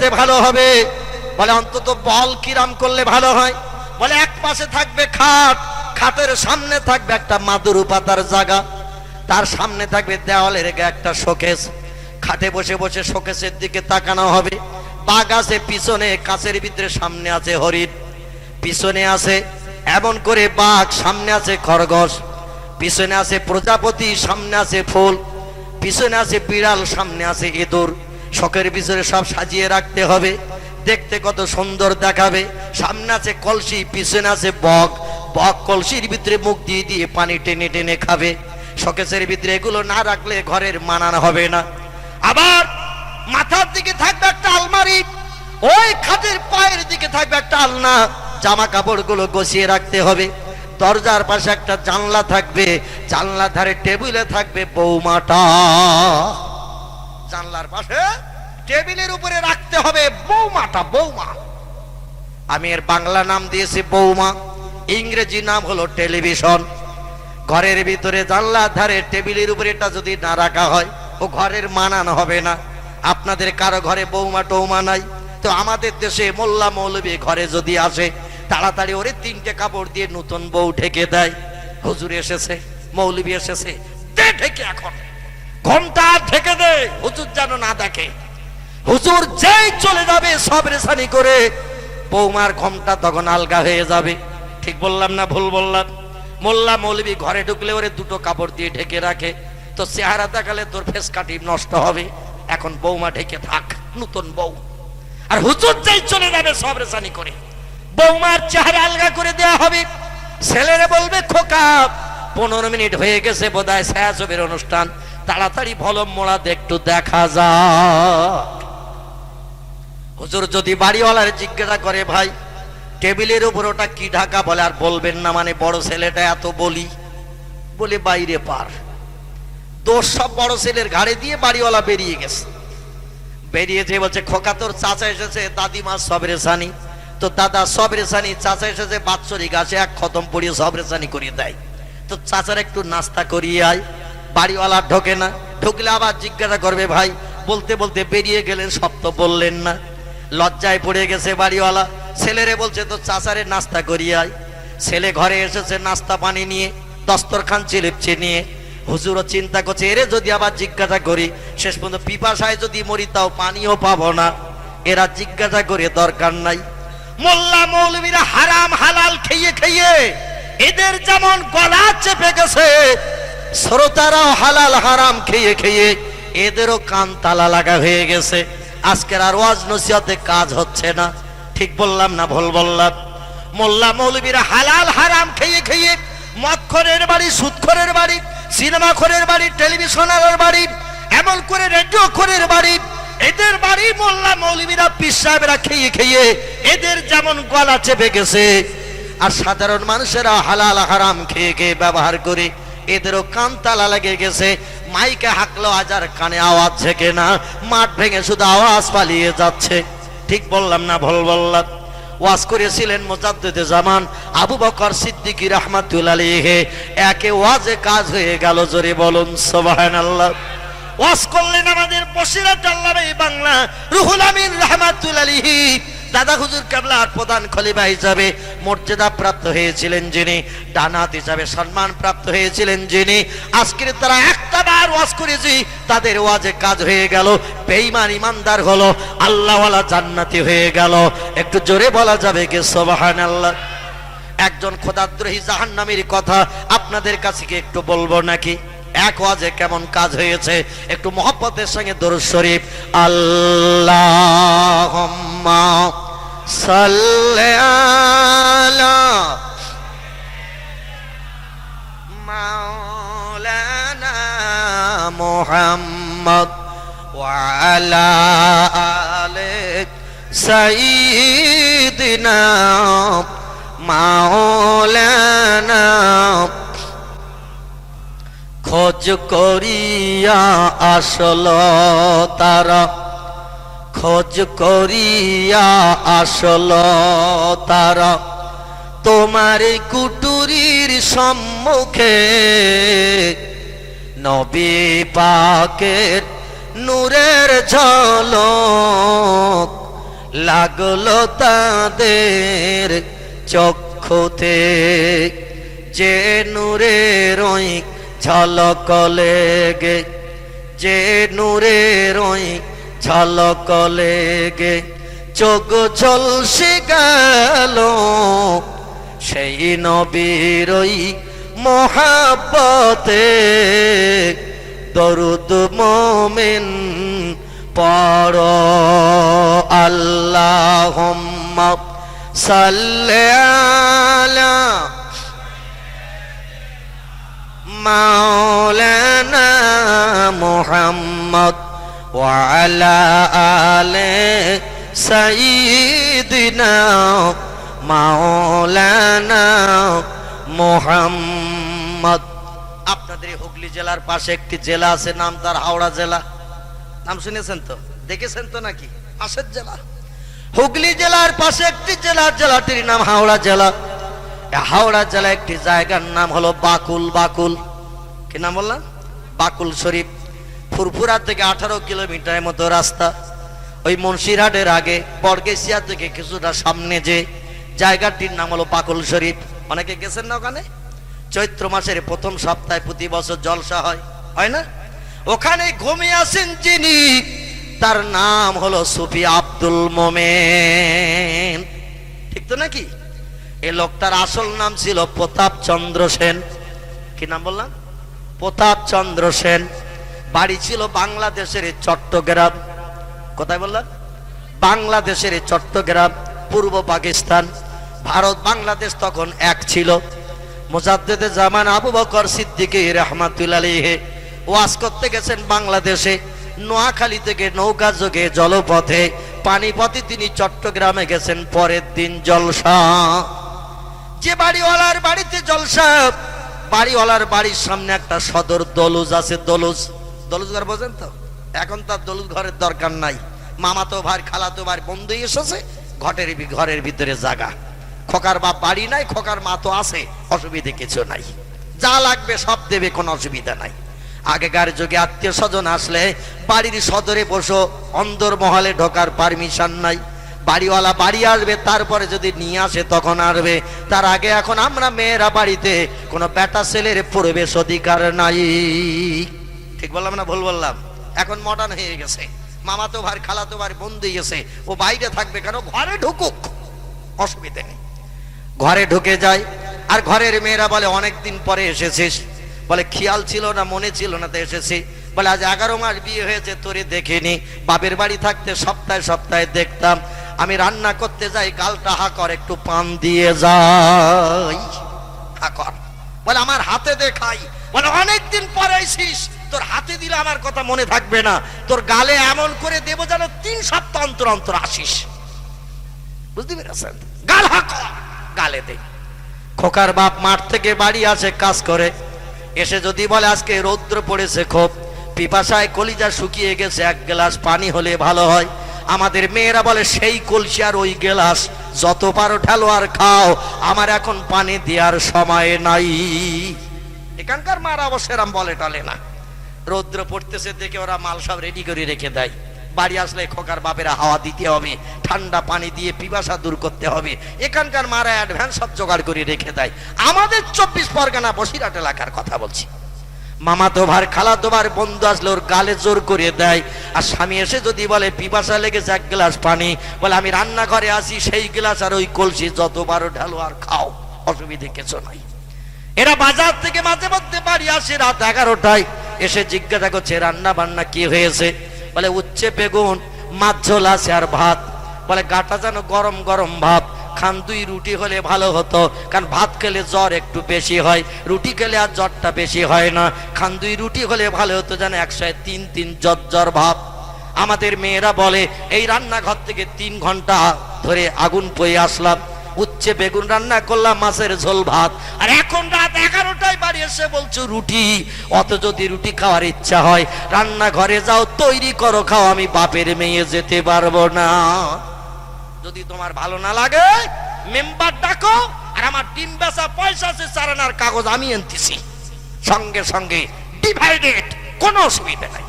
করলে ভালো হবে? বলে অন্তত বল কিরাম করলে ভালো হয়। বলে এক পাশে থাকবে খাট, খাটের সামনে থাকবে একটা মাদুর পাতার জায়গা, তার সামনে থাকবে দেওয়ালের একটা শোকেস। খাটে বসে বসে শোকেসের দিকে তাকানো হবে। বাঘ আছে পিছনে, কাছের ভিতরে, সামনে আছে হরিণ, পিছনে আছে এমন করে বাঘ, সামনে আছে খরগোশ, পিছনে আছে প্রজাপতি, সামনে আছে ফুল, পিছনে আছে বিড়াল, সামনে আছে ইঁদুর। শোকের পিছনে সব সাজিয়ে রাখতে হবে, দেখতে কত সুন্দর দেখাবে। সামনে আছে কলসি, পিছনে আছে বক, বক কলসির ভিতরে মুখ দিয়ে দিয়ে পানি টেনে টেনে খাবে। শোকেসের ভিতরে এগুলো না রাখলে ঘরের মানান হবে না। আবার মাথার দিকে থাকবে একটা আলমারি, ওই খাটের পায়ের দিকে থাকবে একটা আলনা, জামা কাপড়গুলো গুছিয়ে রাখতে হবে। দরজার পাশে একটা জানলা থাকবে, জানলার ধারে টেবিলে থাকবে বৌমাটা, জানলার পাশে টেবিলের উপরে রাখতে হবে বৌমাটা, বৌমা। আমি এর বাংলা নাম দিয়েছি বৌমা, ইংরেজি নাম হলো টেলিভিশন। ঘরের ভিতরে জানলার ধারে টেবিলের উপরে এটা যদি না রাখা হয় ও ঘরের মানান হবে না। আপনাদের কারো ঘরে বৌমা টৌমা নাই তো আমাদের দেশে মোল্লা মৌলবী ঘরে যদি আসে তাড়াতাড়ি ওরে তিনটে কাপড় দিয়ে নতুন বউ ঢেকে দেয়। হুজুর এসেছে, মৌলবী এসেছে, দে ঢেকে, এখন ঘন্টা ঢেকে দে, হুজুর যেন না দেখে। হুজুর যেই চলে যাবে সব রেশানি করে, বৌমার ঘোমটা তখন আলগা হয়ে যাবে। ঠিক বললাম না ভুল বললাম? মোল্লা মৌলবী ঘরে ঢুকলে ওরে দুটো কাপড় দিয়ে ঢেকে রাখে, তো চেহারা দেখালে তোর ফেস কাটি নষ্ট হবে। এখন বৌমা ঢেকে থাক, নতুন বউ। আর হুজুর যেই চলে যাবে সব রেশানি করে, বৌমার চেহারা আলগা করে দেওয়া হবে। ছেলেরা বলবে খোকা 15 মিনিট হয়ে গেছে বোধহয় ছায়াছবির অনুষ্ঠান, তাড়াতাড়ি ভলম মোড়া একটু দেখা যাক। হুজুর যদি বাড়িওয়ালার জিজ্ঞাসা করে ভাই টেবিলের উপর ওটা কি ঢাকা, বলে আর বলবেন না, মানে বড় ছেলেটা এত বলে বাইরে পার। দোষ সব বড় ছেলের ঘাড়ে দিয়ে বাড়িওয়ালা বেরিয়ে গেছে। বেরিয়ে যে বলছে খোকা তোর চাচা এসেছে, দাদিমা সব রেশানি, তো দাদা সব রেশানি, চাচা এসেছে বাৎসরিক আসে এক খতম পড়িয়ে সব রেশানি করিয়ে দেয়, তো চাচার একটু নাস্তা করিয়ে আয়। বাড়িওয়ালা ঢোকে না, ঢুকলে আবার জিজ্ঞাসা করবে ভাই, বলতে বলতে বেরিয়ে গেলেন, সব তো বললেন না। লজ্জায় পড়ে গেছে বাড়িওয়ালা, ছেলেরে বলছে তো চাচারে নাস্তা করিয়ে আয়। ছেলে ঘরে এসেছে নাস্তা পানি নিয়ে, দস্তরখান চিলিপছে নিয়ে। হুজুরও চিন্তা করছে এরে যদি আবার জিজ্ঞাসা করি শেষ পর্যন্ত পিপাসায় যদি মরি তাও পানিও পাবো না, এরা জিজ্ঞাসা করে দরকার নাই। মোল্লা মৌলবীরা হারাম হালাল খেয়ে খেয়ে এদের যেমন গলা চেপে গেছে, শ্রোতারাও হালাল হারাম খেয়ে খেয়ে এদেরও কান তালা লাগা হয়ে গেছে। আজকের আর ওয়াজ নসিহতে কাজ হচ্ছে না। ঠিক বললাম না ভুল বললাম? মোল্লা মৌলবীরা হালাল হারাম খেয়ে খেয়ে মদখোরের বাড়ি, সুদখোরের বাড়ি, সিনেমাখোরের বাড়ি, টেলিভিশনের বাড়ি, এমন করে রেডিও খোরের বাড়ি, এদের বাড়ি মোল্লা মৌলবীরা পীর সাহেবরা খেয়ে খেয়ে এদের যেমন গলা চেপে গেছে, আর সাধারণ মানুষেরা হালাল হারাম খেয়ে খেয়ে ব্যবহার করে এদেরও কান তালা লেগে গেছে। মাইকে হাঁকলো আজার কানে আওয়াজ ঝেঁকে না, মাঠ ভেঙে শুধু আওয়াজ পালিয়ে যাচ্ছে। ঠিক বললাম না ভুল বললাম? ওয়াজ করেছিলেন মুজাদ্দিদে জামান আবু বকর সিদ্দিকী রাহমাতুল্লাহ আলাইহি, একে ওয়াজে কাজ হয়ে গেল। জোরে বলুন সুবহানাল্লাহ। ওয়াজ করলেন আমাদের বসিরাত আল্লামা বাংলা রুহুল আমিন রাহমাতুল্লাহ আলাইহি, দাদা হুজুর কেবলার প্রধান খলিফা হিসাবে মর্যাদা প্রাপ্ত হয়েছিলেন যিনি, ডানাত হিসাবে সম্মান প্রাপ্ত হয়েছিলেন যিনি, আজকের তারা একটা বার ওয়াজ করেছি তাদের ওয়াজে কাজ হয়ে গেল, বেঈমান ইমানদার হলো, আল্লাহওয়ালা জান্নাতি হয়ে গেল। একটু জোরে বলা যাবে কি সুবহানাল্লাহ? একজন খোদাদ্রোহী জাহান্নামীর কথা আপনাদের কাছে কি একটু বলবো নাকি? এক ওয়াজে কেমন কাজ হয়েছে, একটু মহব্বতের সঙ্গে দরুদ শরীফ। আল্লাহুম্মা সাল্লি আলা মাওলানা মুহাম্মদ ওয়া আলা আলি সাইয়্যিদিনা মাওলানা। খোঁজ করিয়া আসল তারা, খোঁজ করিয়া আসল তারা, তোমার কুটুরির সম্মুখে নবী পাকের নূরের ঝলক লাগলো তাদের চক্ষুতে, যে নূরের ওই ঝলক লেগে, যে নূরের ওই ঝলক লেগে চোখ ঝলসে গেল, সেই নবীর ওই মোহাব্বতে দরুদ মোমিন পড়ো। আল্লাহুম্মা সাল্লি আলা মাওলানা মুহাম্মদ ওয়া আলা আলি সাইয়্যিদিনা মাওলানা মুহাম্মদ। আপনাদের হুগলি জেলার পাশে একটি জেলা আছে, নাম তার হাওড়া জেলা। নাম শুনেছেন তো, দেখেছেন তো নাকি? পাশের জেলা হুগলি জেলার পাশে একটি জেলা, জেলাটির নাম হাওড়া জেলা। হাওড়া জেলা একটি জায়গার নাম হলো বাকুল। বাকুল কি নাম বললাম? বাকুল শরীফ। ফুরফুরা থেকে 18 কিলোমিটারের মতো রাস্তা। ওই মুন্সিরহাটের আগে বড়গেছিয়া থেকে কিছুটা সামনে যে জায়গাটির নাম হলো বাকুল শরীফ। অনেকে গেছেন না ওখানে? চৈত্র মাসের প্রথম সপ্তাহে প্রতি বছর জলসা হয়, হয় না? ওখানে ঘুমিয়ে আছেন যিনি, তার নাম হলো সুফি আব্দুল মোমেন। ঠিক তো নাকি? এই লোকটার আসল নাম ছিল প্রতাপ চন্দ্র সেন। কি নাম বললাম? প্রতাপ চন্দ্র সেন। বাড়ি ছিল বাংলাদেশের চট্টগ্রাম। কোথায় বললাম? বাংলাদেশের চট্টগ্রাম, পূর্ব পাকিস্তান। ভারত বাংলাদেশ তখন এক ছিল। মুজাদ্দেদে জামান আবু বকর সিদ্দিকী রাহমাতুল্লাহি আলাইহি ওয়াজ করতে গেছেন বাংলাদেশে। নোয়াখালী থেকে নৌকা যোগে জলপথে, পানিপথে তিনি চট্টগ্রামে গেছেন। পরের দিন জলসা। যে বাড়িওয়ালার বাড়িতে জলসা, বাড়িওয়ালার বাড়ির সামনে একটা সদর দলুজ আছে। দলুজ, দলুজ ঘর বোঝেন তো? এখন তার দলুজ ঘরের দরকার নাই। মামাতো ভাই, খালাতো ভাই বন্ধু এসেছে, ঘরের ভিতরে জায়গা। খোকার বাপ বাড়ি নাই, খোকার মা তো আছে, অসুবিধে কিছু নাই, যা লাগবে সব দেবে, কোনো অসুবিধা নাই। আগেকার যুগে আত্মীয় স্বজন আসলে বাড়ির সদরে বসো, অন্দর মহলে ঢোকার পারমিশন নাই। বাড়িওয়ালা বাড়ি আসবে, তারপরে যদি নিয়ে আসে তখন আসবে। তার আগে এখন আমরা মেয়েরা বাড়িতে কোনো বেটা ছেলের প্রবেশ অধিকার নাই। ঠিক বললাম না ভুল বললাম? এখন মডার্ন হয়ে গেছে। মামাতো ভাই, খালাতো ভাই বন্ধু এসে ও বাইরে থাকবে কেন? ঘরে ঢুকুক, অসুবিধা নেই। ঘরে ঢুকে যায়। আর ঘরের মেয়েরা বলে অনেকদিন পরে এসেছিস। বলে খেয়াল ছিল না, মনে ছিল না, তো এসেছি। বলে আজ 11 মাস বিয়ে হয়েছে, তোরে দেখিনি। বাপের বাড়ি থাকতে সপ্তাহে সপ্তাহে দেখতাম। আমি রান্না করতে যাই, গালটা হা কর, একটু পান দিয়ে যাই, হা কর। বলে আমার হাতে দেখাই। বলে অনেকদিন পরে এসেছিস, তোর হাতে দিলে আমার কথা মনে থাকবে না, তোর গালে এমন করে দেবো যেন 3 সপ্তাহ অন্তর অন্তর আসিস। বুঝতে পেরেছেন? গাল হা কর, গালে দে। খোকার বাপ মাঠ থেকে বাড়ি আসে কাজ করে, এসে যদি বলে আজকে রৌদ্র পড়েছে খুব, পিপাসায় কলিজা শুকিয়ে গেছে, 1 গ্লাস পানি হলে ভালো হয়। আমাদের মেয়েরা বলে সেই কলসি আর ওই গ্লাস যত পারো ঢালো আর খাও, আমার এখন পানি দেওয়ার সময় নাই। এখানকার মারা অবশ্য এরম বলে টালে না। রৌদ্র পড়তেছে দেখে ওরা মাল সব রেডি করে রেখে দেয়। বাড়ি আসলে খোকার বাপেরা হাওয়া দিতে হবে, ঠান্ডা পানি দিয়ে পিপাসা দূর করতে হবে। এখানকার মারা অ্যাডভান্স সব জোগাড় করে রেখে দেয়। আমাদের 24 পরগনা বসিরহাট এলাকার কথা বলছি। মামাতো ভাই, খালাতো ভাই বন্ধু আসলে ওর গালে জোর করে দেয়। আর স্বামী এসে যদি বলে পিপাসা লেগেছে 1 গ্লাস পানি, বলে আমি রান্নাঘরে আসি, সেই গ্লাস আর ওই কলসি যতবারও ঢালো আর খাও, অসুবিধে কিছু নাই। এরা বাজার থেকে মাঝে মধ্যে বাড়ি আসে রাত 11টায়, এসে জিজ্ঞাসা করছে রান্না বান্না কি হয়েছে। বলে উচ্ছে বেগুন, মাছ ঝোল আছে আর ভাত। বলে গাটা যেন গরম গরম ভাব, খান 2 রুটি হলে ভালো হতো, কারণ ভাত খেলে জ্বর একটু বেশি হয়, রুটি খেলে আর জ্বরটা বেশি হয় না। খান 2 রুটি হলে ভালো হতো, যেন 103 জ্বর ভাব। আমাদের মেয়েরা বলে এই রান্নাঘর থেকে 3 ঘন্টা ধরে আগুন পয়ে আসলাম, উচ্ছে বেগুন রান্না করলাম, মাছের ঝোল ভাত, আর এখন রাত 11টায় বাড়ি এসে বলছো রুটি। অত যদি রুটি খাওয়ার ইচ্ছা হয় রান্নাঘরে যাও, তৈরি করো, খাও, আমি বাপের মেয়ে যেতে পারবো না। যদি তোমার ভালো না লাগে মেম্বার ডাকো, আর আমার ডিম বেচা পয়সা আছে 4 আনার কাগজ আমি আনতেছি, সঙ্গে সঙ্গে ডিভাইডেড, কোনো অসুবিধা নাই।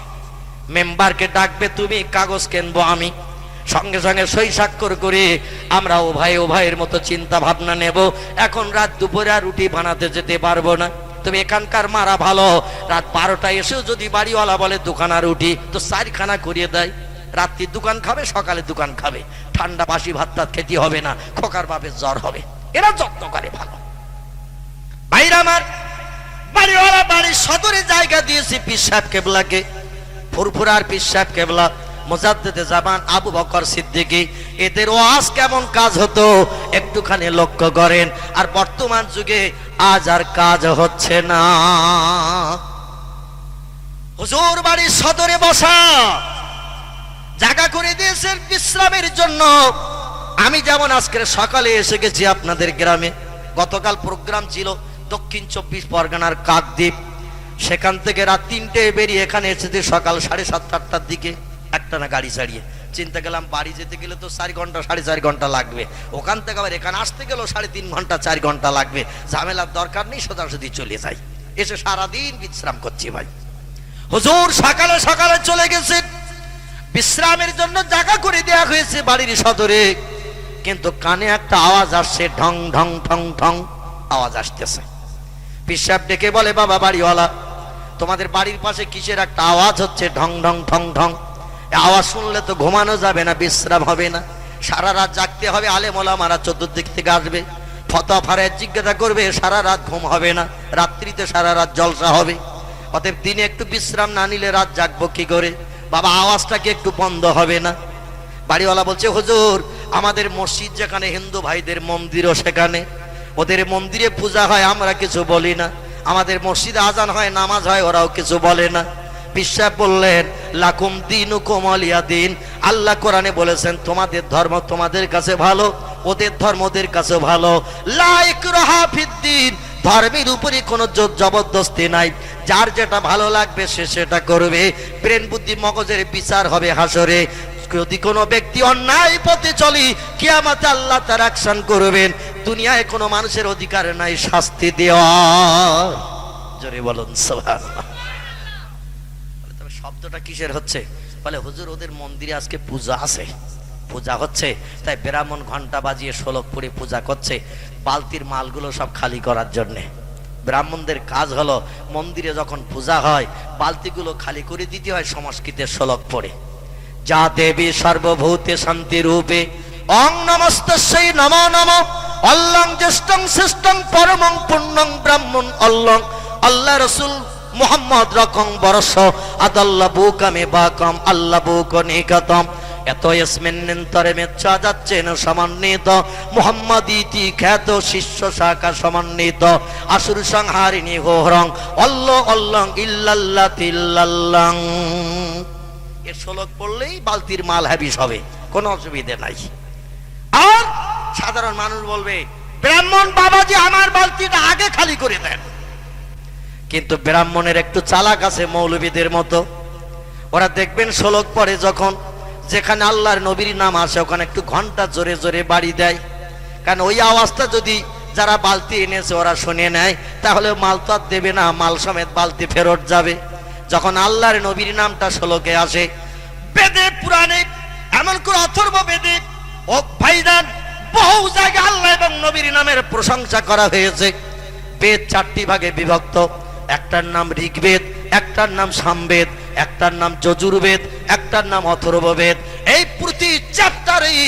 মেম্বারকে ডাকবে তুমি, কাগজ কিনবো আমি, সঙ্গে সঙ্গে সই স্বাক্ষর করে আমরা উভয়ের মতো চিন্তা ভাবনা নেব। এখন রাত দুপুরে আর রুটি বানাতে যেতে পারবো না, তুমি এখানকার মারা ভালো, রাত 12টায় এসেও যদি বাড়িওয়ালা বলে দুখানা রুটি, তো 4খানা করিয়ে দেয়। রাত্রি দোকান খাবে, সকালে দোকান খাবে, ঠান্ডা বাসি ভাত টাত খেতে হবে না, খোকার বাপের জ্বর হবে। এরা যত্ন করে ভালো। ভাইরা আমার, বাড়িওয়ালা বাড়ির সদরে জায়গা দিয়েছে পীর সাহেব কেবলাকে, ফুরফুরার পীর সাহেব কেবলা, মুজাদ্দিদে জামান আবু বকর সিদ্দিকী। এদের ওয়াজ কেমন কাজ হতো একটুখানি লক্ষ্য করেন। আর বর্তমান যুগে আজ আর কাজ হচ্ছে না। হুজুর বাড়ির সদরে বসা জায়গা করে দিয়েছেন বিশ্রামের জন্য। আমি যেমন আজকের সকালে এসে গেছি আপনাদের গ্রামে, গতকাল প্রোগ্রাম ছিল দক্ষিণ 24 পরগনার কাকদ্বীপ, সেখান থেকে রাত 3টায় বেরিয়ে এখানে এসেছি সকাল 7:30-8টার দিকে একটা না গাড়ি ছাড়িয়ে। চিন্তা করলাম বাড়ি যেতে গেলে তো 4 ঘন্টা 4.5 ঘন্টা লাগবে, ওখান থেকে আবার এখানে আসতে গেলেও 3.5 ঘন্টা 4 ঘন্টা লাগবে, ঝামেলার দরকার নেই, সোজাসুজি চলে যাই। এসে সারাদিন বিশ্রাম করছি ভাই। হুজুর সকালে সকালে চলে গেছেন, বিশ্রামের জন্য জায়গা করে দেওয়া হয়েছে বাড়ির সদরে, কিন্তু কানে একটা আওয়াজ আসছে, ঢং ঢং ঠং ঠং আওয়াজ আসতেছে। পীর সাহেব ডেকে বলে, বাবা বাড়িওয়ালা, তোমাদের বাড়ির পাশে কিসের একটা আওয়াজ হচ্ছে, ঢং ঢং ঠং ঠং। আওয়াজ শুনলে তো ঘুমানো যাবে না, বিশ্রাম হবে না, সারা রাত জাগতে হবে। আলেম ওলামারা চতুর্দিক থেকে আসবে, ফতোয়া ফারায়েত জিজ্ঞাসা করবে, সারা রাত ঘুম হবে না, রাত্রিতে সারা রাত জলসা হবে। অতএব দিনে একটু বিশ্রাম না নিলে রাত জাগবো কি করে? বাবা আওয়াজটা কি একটু বন্ধ হবে না? বাড়িওয়ালা বলছে, হুজুর আমাদের মসজিদ যেখানে, হিন্দু ভাইদের মন্দিরও সেখানে, ওদের মন্দিরে পূজা হয়, আমরা কিছু বলি না। আমাদের মসজিদে আজান হয়, নামাজ হয়, ওরাও কিছু বলে না। পীর সাহেব বললেন, লাকুম দীনুকুম ওয়ালিয়া দিন। আল্লাহ কোরআনে বলেছেন, তোমাদের ধর্ম তোমাদের কাছে ভালো, ওদের ধর্ম ওদের কাছে ভালো। লা ইকরাহা ফিদ্দিন, ধর্মের উপরে কোনো জোর জবরদস্তি নাই, যার যেটা ভালো লাগবে সে সেটা করবে। ব্রেন বুদ্ধি মগজের বিচার হবে হাসরে। যদি কোনো ব্যক্তি অন্যায় পথে চলি, কিয়ামতে আল্লাহ তার অ্যাকশন করবেন। দুনিয়ায় কোনো মানুষের অধিকার নাই শাস্তি দেওয়ার। জোরে বলুন সুবহানাল্লাহ। তবে শব্দটা কিসের হচ্ছে? বলে হুজুর ওদের মন্দিরে আজকে পূজা আছে, পূজা হচ্ছে, তাই ব্রাহ্মণ ঘন্টা বাজিয়ে শোলক পড়ে পূজা করছে, বালতির মালগুলো সব খালি করার জন্যে। ব্রাহ্মণদের কাজ হলো মন্দিরে যখন পূজা হয় বালতিগুলো খালি করে দিতে হয় সংস্কৃতের শোলক পড়ে। যা দেবী সর্বভূতে শান্তি রূপে, অং নমস্তস্যৈ নমো নমঃ, অল্লং জ্যেষ্ঠং শ্রেষ্ঠং পরমং পুণ্যং ব্রাহ্মণ অল্লং। আল্লাহ রাসূল মুহাম্মদ রকং বরস আদাল্লাবু কামে বাকাম আল্লাবু কনিকাতম। এত ইসমিন্নতরে মেচ্ছা যাচ্ছেন সমন্বিত, মুহাম্মদ ইতি খ্যাত শিষ্য শাখা সমন্বিত। আসুর সংহারিণী হোরং অল্লাহ অল্লং ইল্লাল্লাহ তিল্লাল্লাং। এর শ্লোক পড়লেই বালতির মাল হাবিস হবে, কোনো অসুবিধা নাই। আর সাধারণ মানুষ বলবে, ব্রাহ্মণ বাবাজি আমার বালতিটা আগে খালি করে দেন। কিন্তু ব্রাহ্মণের একটু চালাক আছে মৌলবীদের মতো, ওরা দেখবেন শ্লোক পড়ে যখন, যেখানে আল্লাহর নবীর নাম আসে ওখানে একটু ঘন্টা জোরে জোরে বাড়ি দেয়, কারণ ওই আওয়াজটা যদি যারা বালতি এনেছে ওরা শুনে নেয়, তাহলে মাল তো আর দেবে না, মাল সমেত বালতি ফেরত যাবে। যখন আল্লাহর নবীর নামটা শ্লোকে আসে, বেদে পুরাণে এমন করে অথর্ব বেদে ও ভাইজান বহু জায়গায় আল্লাহ এবং নবীর নামের প্রশংসা করা হয়েছে। বেদ 4টি ভাগে বিভক্ত, একটার নাম ঋগ্বেদ, একটার নাম সামবেদ, একটার নাম যজুর্বেদ, একটার নাম অথর্ববেদ। এই প্রতি চ্যাপ্টারেই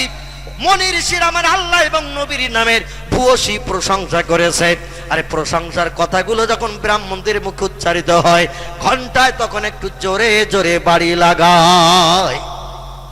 মনি ঋষির আমার আল্লাহ এবং নবীর নামের ভূয়সী প্রশংসা করেছে। আরে প্রশংসার কথাগুলো যখন ব্রাহ্মণদের মুখে উচ্চারিত হয়, ঘন্টায় তখন একটু জোরে জোরে বাড়ি লাগায়,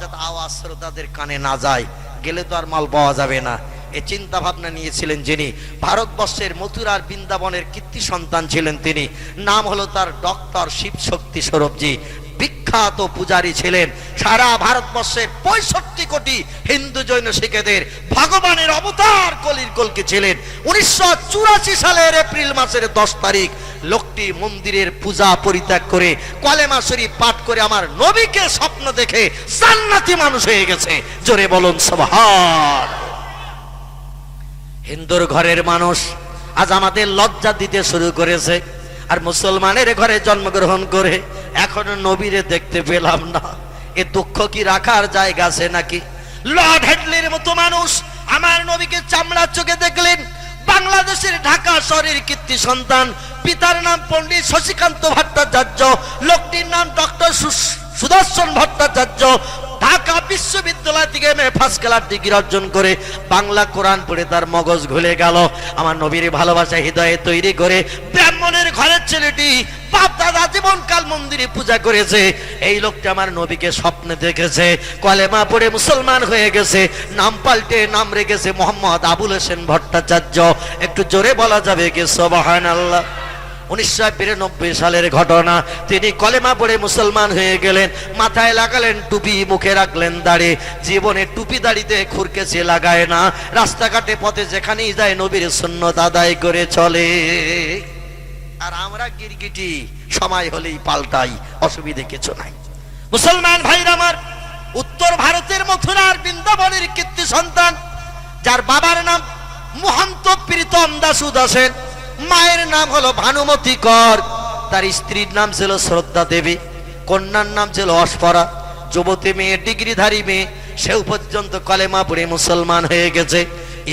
যাতে আওয়াজ শ্রোতাদের কানে না যায়, গেলে তো আর মাল পাওয়া যাবে না। এই চিন্তা ভাবনা নিয়েছিলেন যিনি, ভারতবর্ষের মথুরার বৃন্দাবনের কীর্তি সন্তান ছিলেন তিনি। নাম হলো তার ডক্টর শিব শক্তি স্বরূপজি। বিখ্যাত পূজারী ছিলেন, সারা ভারতবর্ষের 65 কোটি হিন্দু জৈন শিখেদের ভগবানের অবতার কলির কলকি ছিলেন। 1984 সালের এপ্রিল মাসের 10 তারিখ লোকটি মন্দিরের পূজা পরিত্যাগ করে কলেমা শরীফ পাঠ করে আমার নবীকে স্বপ্ন দেখে জান্নাতি মানুষ হয়ে গেছে। জোরে বলুন সুবহান। হিন্দুর ঘরের মানুষ আজ আমাদের লজ্জা দিতে শুরু করেছে, আর মুসলমানের ঘরে জন্মগ্রহণ করে এখনো নবীরে দেখতে পেলাম না। এ দুঃখ কি রাখার জায়গা আছে নাকি? লর্ড হেডলির মতো মানুষ আমার নবীকে চামড়া চোখে দেখলেন। বাংলাদেশের ঢাকা শহরের কীর্তি সন্তান, পিতার নাম পণ্ডিত শশীকান্ত ভট্টাচার্য, লোকটির নাম ডক্টর সুদর্শন ভট্টাচার্য। ঢাকা বিশ্ববিদ্যালয় থেকে ফার্স্ট ক্লাস ডিগ্রি অর্জন করে বাংলা কোরআন পড়ে তার মগজ ঘুলে গেল। আমার নবীর ভালোবাসা হৃদয়ে তৈরি করে ব্রাহ্মণের ঘরের ছেলেটি বাপ দাদা জীবনকাল মন্দিরে পূজা করেছে। এই লোকটা আমার নবীকে স্বপ্নে দেখেছে, কলেমা পড়ে মুসলমান হয়ে গেছে, নাম পাল্টে নাম রেখেছে মোহাম্মদ আবুল হোসেন ভট্টাচার্য। একটু জোরে বলা যাবে কি সুবহানাল্লাহ? 1992 সালের ঘটনা। তিনি কলেমা পড়ে মুসলমান হয়ে গেলেন, মাথায় লাগালেন টুপি, মুখে রাখলেন দাড়ি। জীবনে টুপি দাড়িতে খুরকেছে লাগায় না, রাস্তাঘাটে পথে যেখানেই যায় নবীর সুন্নত আদায় করে চলে। আর আমরা গিরগিটি সময় হলেই পাল্টাই, অসুবিধে কিছু নাই। মুসলমান ভাইরা আমার, উত্তর ভারতের মথুরার বৃন্দাবনের কীর্তি সন্তান, যার বাবার নাম মহন্ত প্রীতম দাস উদাসেন, মায়ের নাম হলো ভানুমতি কর, তার স্ত্রীর নাম ছিল শ্রদ্ধা দেবী, কন্যার নাম ছিল অস্পরা। যুবতী মেয়ে, ডিগ্রিধারী মেয়ে, সেও পর্যন্ত কলেমা পড়ে মুসলমান হয়ে গেছে।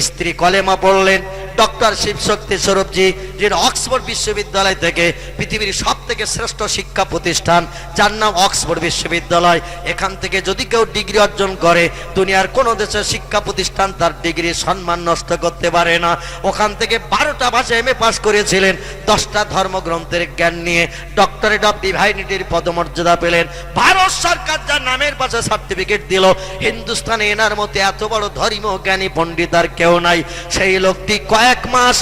স্ত্রী কলেমা পড়লেন। ডক্টর শিবশক্তি স্বরূপজি, যিনি অক্সফোর্ড বিশ্ববিদ্যালয় থেকে পৃথিবীর সব থেকে শ্রেষ্ঠ শিক্ষা প্রতিষ্ঠান, যার নাম অক্সফোর্ড বিশ্ববিদ্যালয়, এখান থেকে যদি কেউ ডিগ্রি অর্জন করে দুনিয়ার কোনো দেশের শিক্ষা প্রতিষ্ঠান তার ডিগ্রি সম্মান নষ্ট করতে পারে না। ওখান থেকে 12টা ভাষায় এমএ পাশ করেছিলেন, 10টা ধর্মগ্রন্থের জ্ঞান নিয়ে ডক্টরেট অফ ডিভাইনিটির পদমর্যাদা পেলেন। ভারত সরকার যার নামের পাশে সার্টিফিকেট দিল, হিন্দুস্তানে এনার মতো এত বড় ধর্মীয় জ্ঞানী পণ্ডিত আর কেউ নাই। সেই লোকটি কয়েক মাস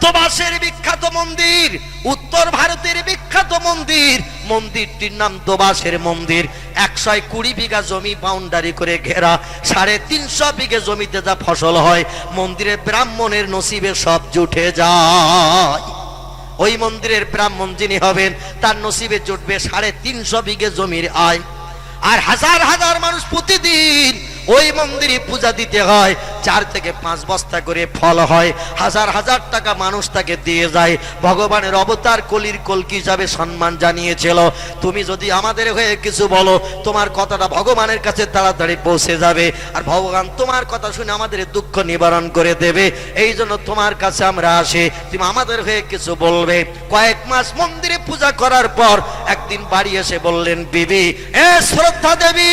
দোবাসের বিখ্যাত মন্দির, উত্তর ভারতের বিখ্যাত মন্দির, মন্দিরটির নাম দোবাসের মন্দির। 120 বিঘা জমি বাউন্ডারি করে ঘেরা, 350 বিঘে জমিতে যা ফসল হয় মন্দিরের ব্রাহ্মণের নসিবে সব জুটে যায়। ওই মন্দিরের ব্রাহ্মণ যিনি হবেন তার নসিবে জুটবে 350 বিঘে জমির আয়। আর হাজার হাজার মানুষ প্রতিদিন ওই মন্দিরে পূজা দিতে হয়, 4 থেকে 5 বস্তা করে ফল হয়, হাজার হাজার টাকা মানুষ তাকে দিয়ে যায়। ভগবানের অবতার কলির কলকি হিসাবে সম্মান জানিয়েছিল। তুমি যদি আমাদের হয়ে কিছু বলো, তোমার কথাটা ভগবানের কাছে তাড়াতাড়ি পৌঁছে যাবে, আর ভগবান তোমার কথা শুনে আমাদের দুঃখ নিবারণ করে দেবে। এই জন্য তোমার কাছে আমরা আসি, তুমি আমাদের হয়ে কিছু বলবে। কয়েক মাস মন্দিরে পূজা করার পর একদিন বাড়ি এসে বললেন, বিবি, এ শ্রদ্ধা দেবী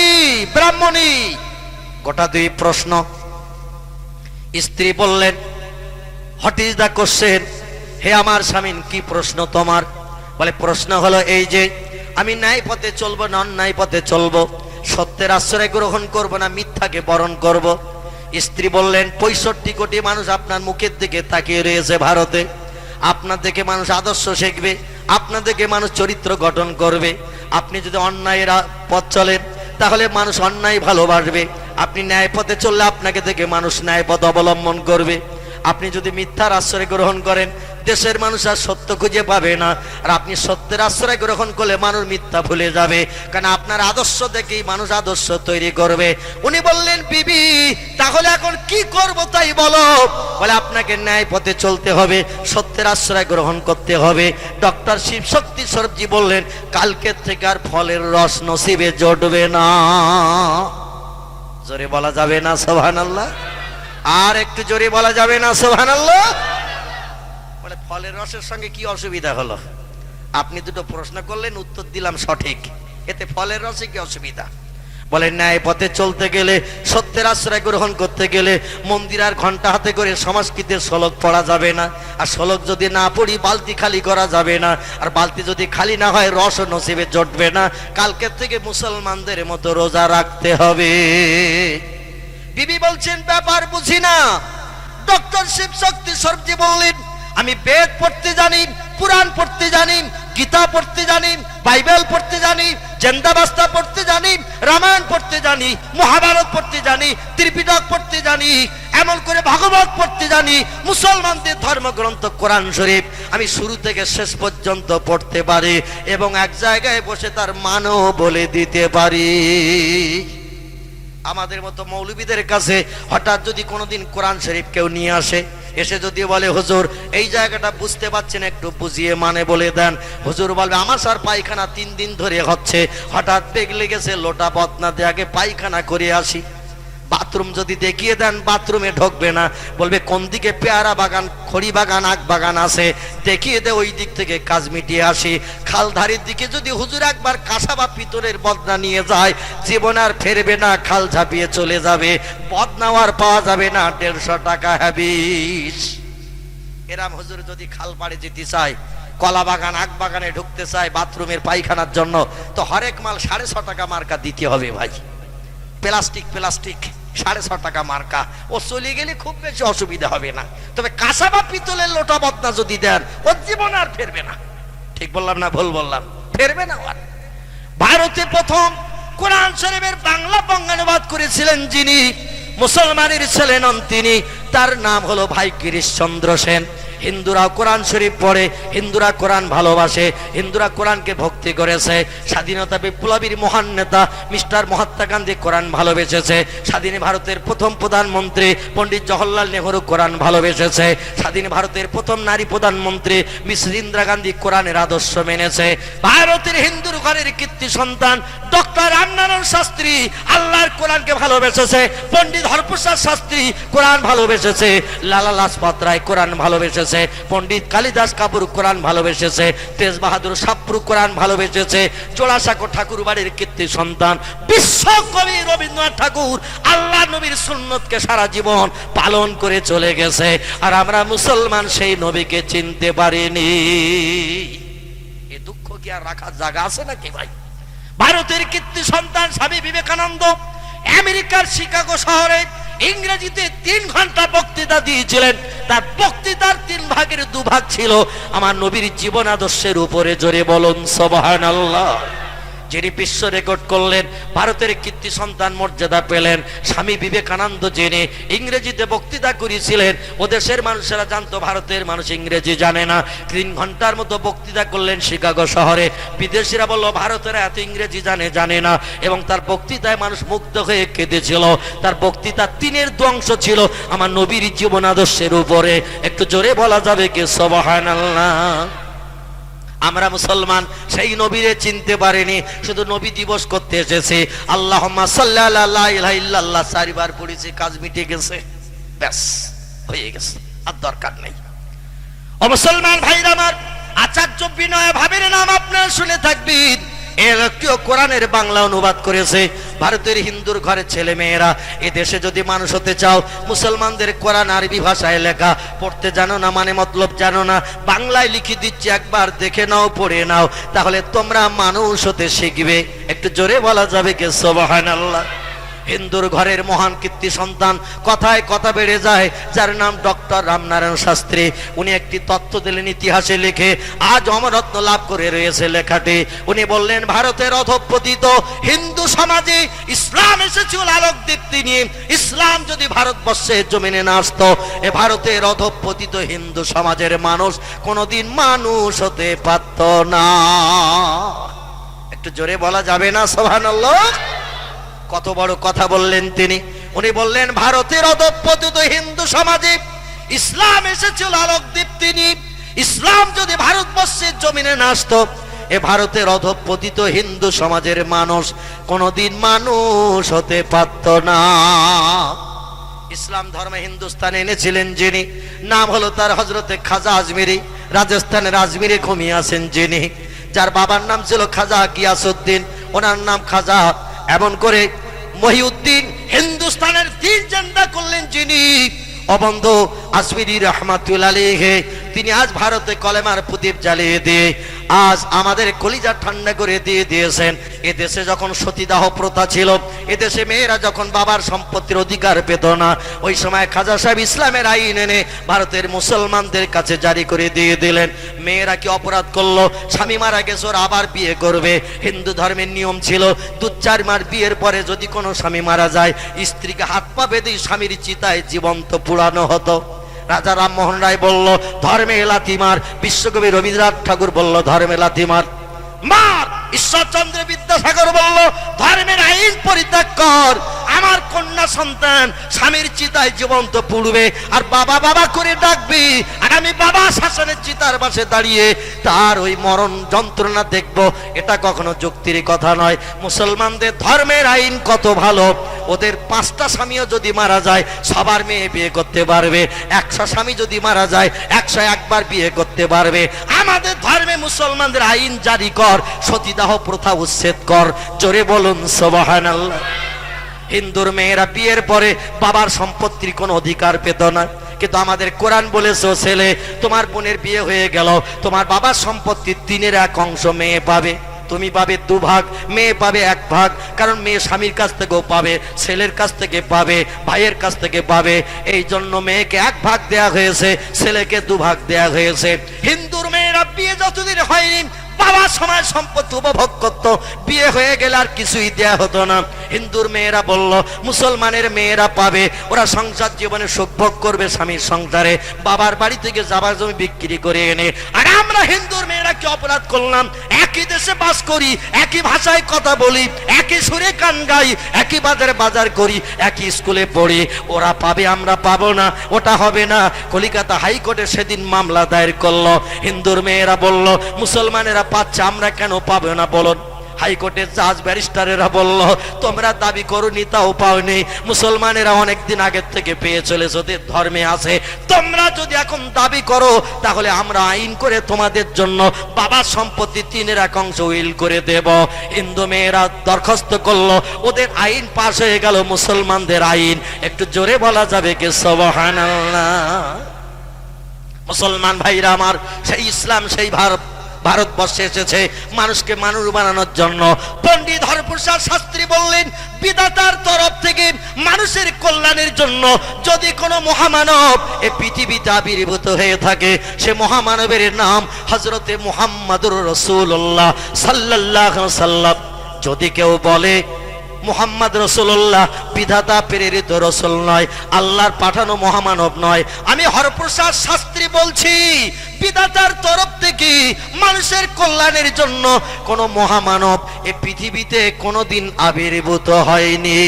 ব্রাহ্মণী, গোটা 2 প্রশ্ন। স্ত্রী বললেন, হোয়াট ইজ দ্য কোশ্চেন? হে আমার স্বামী, কি প্রশ্ন তোমার? বলে, প্রশ্ন হলো এই যে আমি ন্যায় পথে চলবো না অন্যায় পথে চলবো, সত্যের আশ্রয় গ্রহণ করব না মিথ্যাকে বরণ করব। স্ত্রী বললেন, 65 কোটি মানুষ আপনার মুখের দিকে তাকিয়ে রয়েছে ভারতে, আপনার দেখে মানুষ আদর্শ শিখবে, আপনার দেখে মানুষ চরিত্র গঠন করবে। আপনি যদি অন্যায়ের পথ চলেন তাহলে মানুষ অন্যায় ভালোবাসবে, আপনি ন্যায় পথে চললে আপনাকে দেখে মানুষ ন্যায় পথ অবলম্বন করবে। আপনি যদি মিথ্যার আশ্রয় গ্রহণ করেন দেশের মানুষ আর সত্য খুঁজে পাবে না, আর আপনি সত্যের আশ্রয় গ্রহণ করলে মানুষ মিথ্যা ভুলে যাবে, কারণ আপনার আদর্শ দেখেই মানুষ আদর্শ তৈরি করবে। উনি বললেন, বিবি, তাহলে এখন কি করব তাই বলো। বলে, আপনাকে ন্যায় পথে চলতে হবে, সত্যের আশ্রয় গ্রহণ করতে হবে। ডক্টর শিবশক্তি স্বরূপজি বললেন, কালকের থেকে আর ফলের রস নসিবে জড়বে না। জোরে বলা যাবে না সুবহানাল্লাহ? আর একটু জোরে বলা যাবে না সুবহানাল্লাহ? বলে, ফলের রসের সঙ্গে কি অসুবিধা হলো? আপনি দুটো প্রশ্ন করলেন, উত্তর দিলাম সঠিক, এতে ফলের রসে কি অসুবিধা? বলে, ন্যায় পথে চলতে গেলে, সত্যের আশ্রয় গ্রহণ করতে গেলে মন্দির আর ঘন্টা হাতে করে সংস্কৃতের শ্লোক পড়া যাবে না, আর শ্লোক যদি না পড়ি বালতি খালি করা যাবে না, আর বালতি যদি খালি না হয় রস নসিবে জটবে না। কালকের থেকে মুসলমানদের মতো রোজা রাখতে হবে। বিবি বলছেন, ব্যাপার বুঝি না। ডক্টর শিবশক্তি স্বরূপজি বললেন, আমি বেদ পড়তে জানি, পুরাণ পড়তে জানি, গীতা পড়তে জানি, বাইবেল পড়তে জানি, জেন্দাবাস্তা পড়তে জানি, রামায়ণ পড়তে জানি, মহাভারত পড়তে জানি, ত্রিপিটক পড়তে জানি, এমন করে ভাগবত পড়তে জানি, মুসলমানদের ধর্মগ্রন্থ কোরআন শরীফ আমি শুরু থেকে শেষ পর্যন্ত পড়তে পারি, এবং এক জায়গায় বসে তার মানও বলে দিতে পারি। আমাদের মতো মৌলবীদের কাছে হঠাৎ যদি কোনোদিন কোরআন শরীফ কেউ নিয়ে আসে, এসে যদি বলে, হুজুর এই জায়গাটা বুঝতে পারছেন, একটু বুঝিয়ে মানে বলে দেন। হুজুর বলবে, আমার স্যার পায়খানা 3 দিন ধরে হচ্ছে, হঠাৎ বেগ লেগেছে, লোটা বদনা দিয়ে আগে পায়খানা করে আসি। বাথরুম যদি দেখিয়ে দেন বাথরুমে ঢুকবে না, বলবে কোন দিকে পেয়ারা বাগান, খড়ি বাগান, আখ বাগান আছে, দেখিয়ে দে, ওই দিক থেকে কাজ মিটিয়ে আসি। খালধারির দিকে যদি হুজুর একবার কাঁসা বা পিতলের বদনা নিয়ে যায়, জীবন আর ফেরবে না, খাল ঝাঁপিয়ে চলে যাবে, বদনাও আর পাওয়া যাবে না, 150 টাকা হ্যাবিস। এরাম হুজুর যদি খাল পাড়ে যেতে চায়, কলা বাগান, আখ বাগানে ঢুকতে চায় বাথরুমের পায়খানার জন্য, তো হরেক মাল 6.5 টাকা মার্কা দিতে হবে ভাই। প্লাস্টিক 6.5 টাকা মার্কা, ও চলে গেলে খুব বেশি অসুবিধা হবে না। তবে কাঁসা বা পিতলের লোটা বদনা যদি দেন, ও জীবন আর ফেরবে না। ঠিক বললাম না ভুল বললাম? ফেরবে না আর। ভারতে প্রথম কোরআন শরীফের বাংলা বঙ্গানুবাদ করেছিলেন যিনি, মুসলমানের ছেলে নন তিনি, তার নাম হলো ভাই গিরিশচন্দ্র সেন। হিন্দুরা কোরআন শরীফ পড়ে, হিন্দুরা কোরআন ভালোবাসে, হিন্দুরা কোরআনকে ভক্তি করেছে। স্বাধীনতা বিপ্লবীর মহান নেতা মিস্টার মহাত্মা গান্ধী কোরআন ভালোবেসেছে। স্বাধীন ভারতের প্রথম প্রধানমন্ত্রী পণ্ডিত জওহরলাল নেহরু কোরআন ভালোবেসেছে। স্বাধীন ভারতের প্রথম নারী প্রধানমন্ত্রী মিস ইন্দিরা গান্ধী কোরআনের আদর্শ মেনেছে। ভারতের হিন্দুর ঘরের কীর্তি সন্তান ডক্টর রামনারায়ণ শাস্ত্রী আল্লাহর কোরআনকে ভালোবেসেছে। পণ্ডিত হরপ্রসাদ শাস্ত্রী কোরআন ভালোবেসেছে। লালা লাজপত রায় কোরআন ভালোবেসেছে। পণ্ডিত কালিদাস কাপুর কোরআন ভালোবেসেছে। তেজ বাহাদুর সাপ্রু কোরআন ভালোবেসেছে। জোড়াসাঁকো ঠাকুর বাড়ির কীর্তি সন্তান বিশ্বকবি রবীন্দ্রনাথ ঠাকুর আল্লাহ নবীর সুন্নতকে সারা জীবন পালন করে চলে গেছে। আর আমরা মুসলমান সেই নবীকে চিনতে পারিনি। এ দুঃখ কি আর রাখার জায়গা আছে নাকি ভাই? ভারতের কীর্তি সন্তান স্বামী বিবেকানন্দ আমেরিকার শিকাগো শহরে ইংরেজিতে 3 ঘন্টা বক্তৃতা দিয়েছিলেন। তার বক্তৃতার 3 ভাগের 2 ভাগ ছিল আমার নবীর জীবন আদর্শের উপরে। জোরে বলুন সুবহানাল্লাহ। যিনি বিশ্ব রেকর্ড করলেন, ভারতের কীর্তি সন্তান মর্যাদা পেলেন, স্বামী বিবেকানন্দ, যিনি ইংরেজিতে বক্তৃতা করেছিলেন। ও দেশের মানুষেরা জানতো ভারতের মানুষ ইংরেজি জানে না। 3 ঘন্টার মতো বক্তৃতা করলেন শিকাগো শহরে। বিদেশিরা বলল ভারতের এত ইংরেজি জানে না, এবং তার বক্তৃতায় মানুষ মুগ্ধ হয়ে কেঁদেছিল। তার বক্তৃতা 3-এর 2 অংশ ছিল আমার নবীর জীবন আদর্শের উপরে। একটু জোরে বলা যাবে কি সুবহানাল্লাহ? আমরা মুসলমান সেই নবীরে চিনতে পারিনি, শুধু নবী দিবস করতে এসেছি। আল্লাহুম্মা সাল্লি আলা লা ইলাহা ইল্লাল্লাহ 4 বার পড়েছি, কাজ মিটে গেছে, ব্যাস হয়ে গেছে, আর দরকার নেই। ও মুসলমান ভাইরা আমার, আচার্য বিনয় ভাবের নাম আপনারা শুনে থাকবেন। এর একটিও কোরআনের বাংলা অনুবাদ করেছে। ভারতের হিন্দুর ঘরের ছেলে মেয়েরা, এ দেশে যদি মানুষ হতে চাও, মুসলমানদের কোরআন আরবি ভাষায় লেখা, পড়তে জানো না মানে মতলব জানো না, বাংলায় লিখে দিচ্ছি, একবার দেখে নাও, পড়ে নাও, তাহলে তোমরা মানুষ হতে শিখবে। একটু জোরে বলা যাবে কি সুবহানাল্লাহ? হিন্দুর ঘরের মহান কীর্তি সন্তান, কথায় কথা বেড়ে যায়, যার নাম ডক্টর রামনারায়ণ শাস্ত্রী। উনি একটি তথ্য দিলেন ইতিহাসে লিখে, আজ অমরত্ব লাভ করে রয়েছে লেখাটি। উনি বললেন ভারতের অধঃপতিত হিন্দু সমাজে ইসলাম এসেছিল আলোক দীপ্তি নিয়ে। ইসলাম যদি ভারতবর্ষের জমিনে না আসতো, এ ভারতের অধঃপতিত হিন্দু সমাজের মানুষ কোনোদিন মানুষ হতে পারত না। একটু জোরে বলা যাবে না সুবহানাল্লাহ? কত বড় কথা বললেন তিনি। উনি বললেন ভারতের অধঃপতিত হিন্দু সমাজে ইসলাম এসেছিল আলোক দীপ্তি নিয়ে। ইসলাম যদি ভারতবর্ষের জমিনে না আসতো, এ ভারতের অধঃপতিত হিন্দু সমাজের মানুষ কোনোদিন মানুষ হতে পারত না। ইসলাম ধর্মে হিন্দুস্তানে এনেছিলেন যিনি, নাম হলো তার হযরতে খাজা আজমিরি। রাজস্থানের আজমিরে ঘুমিয়ে আছেন যিনি, যার বাবার নাম ছিল খাজা গিয়াসউদ্দিন, ওনার নাম খাজা। এমন করে মহিউদ্দিন হিন্দুস্তানের দিন জান্দা করলেন যিনি, অবন্ধ আজমিরি রহমাতুল্লাহ আলাইহি। তিনি আজ ভারতে কলেমার প্রদীপ জ্বালিয়ে দিয়ে আজ আমাদের কলিজা ঠান্ডা করে দিয়ে দিয়েছেন। এদেশে যখন সতীদাহ প্রথা ছিল, এদেশে মেয়েরা যখন বাবার সম্পত্তির অধিকার পেত না, ওই সময় খাজা সাহেব ইসলামের আইন এনে ভারতের মুসলমানদের কাছে জারি করে দিয়ে দিলেন। মেয়েরা কি অপরাধ করলো, স্বামী মারা গেছে, ওরা আবার বিয়ে করবে। হিন্দু ধর্মের নিয়ম ছিল 2-4 মাস বিয়ের পরে যদি কোনো স্বামী মারা যায়, স্ত্রীকে হাত পা বেঁধে স্বামীর চিতায় জীবন্ত পুড়ানো হতো। রাজা রামমোহন রায় বলল ধর্মে লাথি মার, বিশ্বকবি রবীন্দ্রনাথ ঠাকুর বলল ধর্মে লাথি মার। মার। ঈশ্বরচন্দ্র বিদ্যাসাগর বলল, ধর্মের আইন পরিত্যাগ কর। আমার কন্যা সন্তান স্বামীর চিতায় জীবন্ত পুড়বে, আর বাবা বাবা করে ডাকবি, আর আমি বাবা শাসনের চিতার পাশে দাঁড়িয়ে তার ওই মরণ যন্ত্রণা দেখব। এটা কখনো যুক্তির কথা নয়। মুসলমানদের ধর্মের আইন কত ভালো, ওদের 5টা স্বামীও যদি মারা যায় সবার মেয়ে বিয়ে করতে পারবে, 100 স্বামী যদি মারা যায় 101 বার বিয়ে করতে পারবে। আমাদের ধর্মে মুসলমানদের আইন জারি কর, সতীদাহ প্রথা উচ্ছেদ কর। জোরে বলুন সুবহানাল্লাহ। হিন্দুর মেয়েরা বিয়ের পরে বাবার সম্পত্তির কোনো অধিকার পেত না, কিন্তু আমাদের কোরআন বলেছে, ছেলে তোমার বোনের বিয়ে হয়ে গেল, তোমার বাবার সম্পত্তির 3/1 অংশ মেয়ে পাবে। তুমি পাবে 2 ভাগ, মেয়ে পাবে 1 ভাগ। কারণ মেয়ে স্বামীর কাছ থেকেও পাবে, ছেলের কাছ থেকে পাবে, ভাইয়ের কাছ থেকে পাবে। এই জন্য মেয়েকে 1 ভাগ দেয়া হয়েছে, ছেলেকে 2 ভাগ দেয়া হয়েছে। হিন্দুর মেয়েরা বিয়ে যতদিন হয়নি বাবার সময় সম্পত্তি উপভোগ করতো, বিয়ে হয়ে গেলে আর কিছুই দেয়া হতো না। হিন্দুর মেয়েরা বলল, মুসলমানের মেয়েরা পাবে, ওরা সংসার জীবনে সুখ ভোগ করবে স্বামীর সংসারে, বাবার বাড়ি থেকে যাবার জমি বিক্রি করে এনে। আর আমরা হিন্দুর মেয়েরা কি অপরাধ করলাম? একই দেশে বাস করি, একই ভাষায় কথা বলি, একই সুরে গান গাই, একই বাজারে বাজার করি, একই স্কুলে পড়ি। ওরা পাবে, আমরা পাবো না, ওটা হবে না। কলিকাতা হাইকোর্টে সেদিন মামলা দায়ের করলো। হিন্দুর মেয়েরা বলল, মুসলমানেরা পাচ্ছে, আমরা কেন পাবো না বলুন? হাইকোর্টের জাজ ব্যারিস্টারেরা বলল, তোমরা দাবি করোনি তাও পাওনি, মুসলমানেরা অনেকদিন আগের থেকে পেয়ে চলেছে, ওদের ধর্মে আছে। তোমরা যদি এখন দাবি করো তাহলে আমরা আইন করে তোমাদের জন্য বাবার সম্পত্তি 3/1 অংশ উইল করে দেব। হিন্দু মেয়েরা দরখাস্ত করলো, ওদের আইন পাশ হয়ে গেল, মুসলমানদের আইন। একটু জোরে বলা যাবে কি সুবহানাল্লাহ? মুসলমান ভাইরা আমার, সেই ইসলাম সেই ভারতবর্ষে এসেছে মানুষকে মানুষ বানানোর জন্য। পণ্ডিত হরপ্রসাদ শাস্ত্রী বললেন, বিধাতার তরফ থেকে মানুষের কল্যাণের জন্য যদি কোনো মহামানব এই পৃথিবীতে আবির্ভূত হয়ে থাকে, সে মহামানবের নাম হযরতে মুহাম্মদুর রাসূলুল্লাহ সাল্লাল্লাহু আলাইহি সাল্লাম। যদি কেউ বলে মুহাম্মদ রাসূলুল্লাহ বিধাতা প্রেরিত রাসূল নয়, আল্লাহর পাঠানো মহামানব নয়, আমি হরপ্রসাদ শাস্ত্রী বলছি, বিধাতার তরফ থেকে মানুষের কল্যাণের জন্য কোন মহামানব এই পৃথিবীতে কোনোদিন আবির্ভূত হয়নি।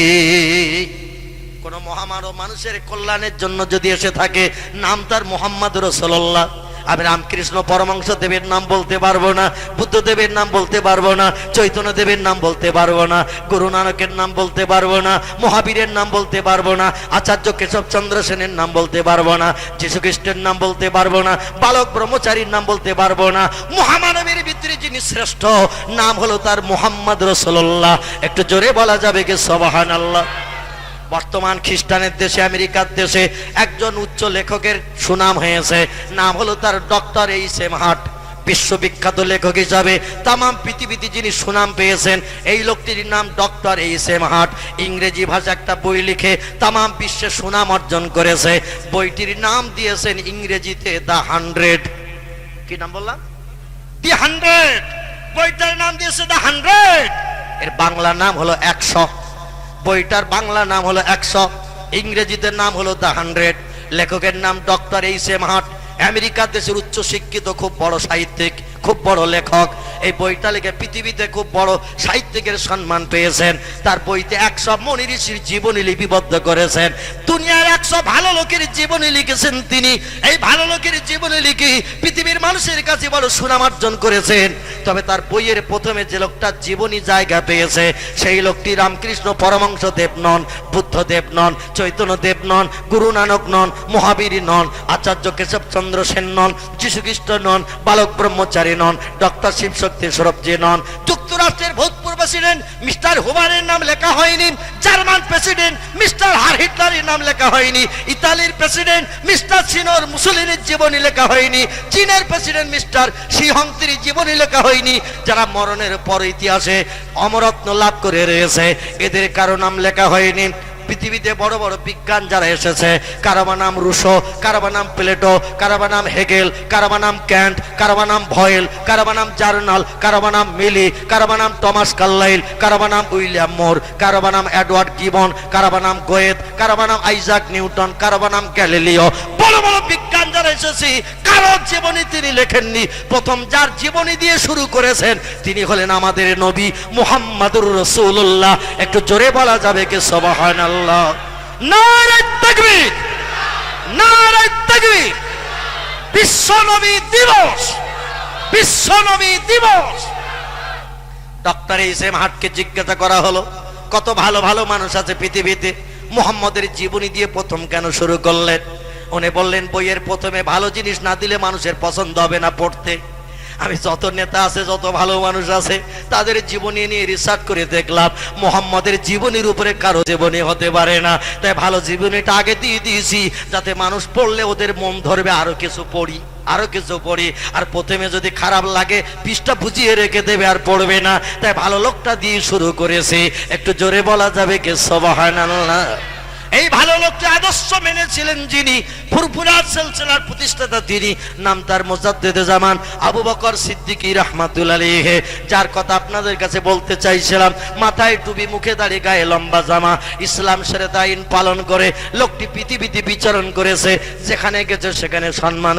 কোন মহামানব মানুষের কল্যাণের জন্য যদি এসে থাকে, নাম তার মুহাম্মদ রাসূলুল্লাহ। আমি রামকৃষ্ণ পরমহংস দেবের নাম বলতে পারবো না, বুদ্ধদেবের নাম বলতে পারবো না, চৈতন্য দেবের নাম বলতে পারবো না, গুরু নানকের নাম বলতে পারবো না, মহাবীরের নাম বলতে পারবো না, আচার্য কেশবচন্দ্র সেনের নাম বলতে পারবো না, যীশু খ্রিস্টের নাম বলতে পারবো না, বালক ব্রহ্মচারীর নাম বলতে পারবো না। মহামানবের ভিতরে যিনি শ্রেষ্ঠ, নাম হলো তার মুহাম্মদ রাসূলুল্লাহ। একটু জোরে বলা যাবে কি সুবহানাল্লাহ? বর্তমান খ্রিস্টানের দেশে, আমেরিকার দেশে একজন উচ্চ লেখকের সুনাম হয়েছে, নাম হলো তার ডক্টর এইচ.এম. হার্ট। বিশ্ববিখ্যাত লেখক হিসাবে তাম পৃথিবীতে যিনি সুনাম পেয়েছেন, এই লোকটির নাম ডক্টর এইচ.এম. হার্ট। ইংরেজি ভাষা একটা বই লিখে তাম বিশ্বে সুনাম অর্জন করেছে। বইটির নাম দিয়েছেন ইংরেজিতে দ্য 100। কি নাম বললাম? দি 100। বইটার নাম দিয়েছে দ্য 100। এর বাংলা নাম হলো 100। বইটার বাংলা নাম হলো 100, ইংরেজিতে নাম হলো দ্য 100। লেখকের নাম ডক্টর এইচ.এম. হার্ট। আমেরিকা দেশের উচ্চ শিক্ষিত খুব বড় সাহিত্যিক, খুব বড় লেখক। এই বইটা লিখে পৃথিবীতে খুব বড় সাহিত্যিকের সম্মান পেয়েছেন। তার বইতে 100 মনি ঋষির জীবনী লিপিবদ্ধ করেছেন। দুনিয়ার 100 ভালো লোকের জীবনী লিখেছেন তিনি। এই ভালো লোকের জীবনী লিখে পৃথিবীর মানুষের কাছে বড় সুনাম অর্জন করেছেন। তবে তার বইয়ের প্রথমে যে লোকটা জীবনী জায়গা পেয়েছে, সেই লোকটি রামকৃষ্ণ পরমহংস দেব নন, বুদ্ধদেব নন, চৈতন্য দেব নন, গুরু নানক নন, মহাবীর নন, আচার্য কেশবচন্দ্র সেন নন, যীশু খ্রিস্ট নন, বালক ব্রহ্মচারী নন, ডক্টর শিবশক্তি সরবজি নন। যুক্তরাষ্ট্রের ভূতপূর্ব প্রেসিডেন্ট মিস্টার হুভারের নাম লেখা হয়নি, জার্মান প্রেসিডেন্ট মিস্টার হিটলারের নাম লেখা হয়নি, ইতালির প্রেসিডেন্ট মিস্টার সিনোর মুসোলিনির জীবনী লেখা হয়নি, চীনের প্রেসিডেন্ট মিস্টার শি হংতির জীবনী লেখা হয়নি। যারা মরণের পর ইতিহাসে অমরত্ব লাভ করে রয়েছে, এদের কারো নাম লেখা হয়নি। পৃথিবীতে বড় বড় বিজ্ঞান যারা এসেছে, কারবা নাম রুশো, কারবা নাম প্লেটো, কারবা নাম হেগেল, কারবা নাম ক্যান্ট, কারবা নাম ভয়েল, কারবা নাম জার্নাল, কারবা নাম মিলি, কারবা নাম টমাস কার্লাইল, কারবা নাম উইলিয়াম মোর, কারবা নাম এডওয়ার্ড গিবন, কারবা নাম গোয়েত, কারবা নাম আইজাক নিউটন, কারবা নাম গ্যালিলিও। বড় বড় বিজ্ঞান যারা এসেছি, কারো জীবনী তিনি লেখেননি। প্রথম যার জীবনী দিয়ে শুরু করেছেন তিনি হলেন আমাদের নবী মুহাম্মাদুর রাসূলুল্লাহ। একটু জোরে বলা যাবে কি সুবহানাল্লাহ? নারে তাকবীর, নারে তাকবীর। বিশ্ব নবী দিবস, বিশ্ব নবী দিবস। ডক্টর এসএম হাটকে জিজ্ঞাসা করা হলো, কত ভালো ভালো মানুষ আছে পৃথিবীতে, মুহাম্মদের জীবনী দিয়ে প্রথম কেন শুরু করলেন? উনি বললেন, বইয়ের প্রথমে ভালো জিনিস না দিলে মানুষের পছন্দ হবে না পড়তে। আমি যত নেতা আছে, যত ভালো মানুষ আছে, তাদের জীবনী নিয়ে রিসার্চ করে দেখলাম মুহাম্মদের জীবনীর উপরে কারো জীবনী হতে পারে না। তাই ভালো জীবনীটা আগে দিয়ে দিয়েছি, যাতে মানুষ পড়লে ওদের মন ধরবে আরো কিছু পড়ি, আরো কিছু পড়ি। আর প্রথমে যদি খারাপ লাগে পৃষ্ঠা বুঝিয়ে রেখে দেবে, আর পড়বে না। তাই ভালো লোকটা দিয়ে শুরু করেছে। একটু জোরে বলা যাবে কি সুবহানাল্লাহ? এই ভালো লোকটি আদর্শ মেনেছিলেন যিনি, ফুরফুরা সিলসিলার প্রতিষ্ঠাতা তিনি, নাম তার মুজাদ্দিদে জামান আবু বকর সিদ্দিকী রাহমাতুল্লাহি আলাইহি, যার কথা আপনাদের কাছে বলতে চাইছিলাম। মাথায় টুপি, মুখে দাড়ি, গায়ে লম্বা জামা, ইসলাম শরীয়ত আইন পালন করে লোকটি পৃথিবীতে বিচরণ করেছে। যেখানে গেছে সেখানে সম্মান